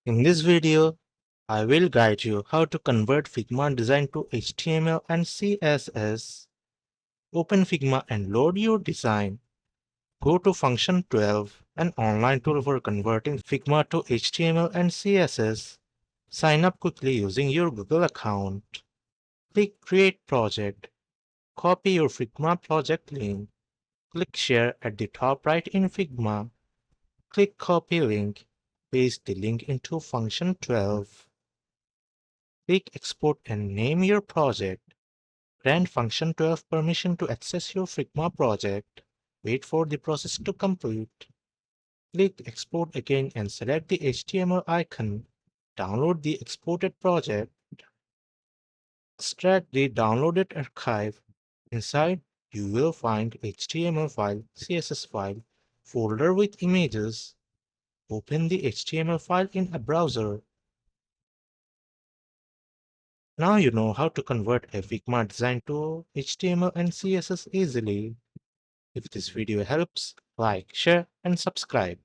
In this video, I will guide you how to convert Figma design to HTML and CSS. Open Figma and load your design. Go to function 12, an online tool for converting Figma to HTML and CSS. Sign up quickly using your Google account. Click Create Project. Copy your Figma project link. Click Share at the top right in Figma. Click Copy Link. Paste the link into function 12. Click Export and name your project. Grant function 12 permission to access your Figma project. Wait for the process to complete. Click Export again and select the HTML icon. Download the exported project. Extract the downloaded archive. Inside, you will find HTML file, CSS file, folder with images. Open the HTML file in a browser. Now you know how to convert a Figma design to HTML and CSS easily. If this video helps, like, share, and subscribe.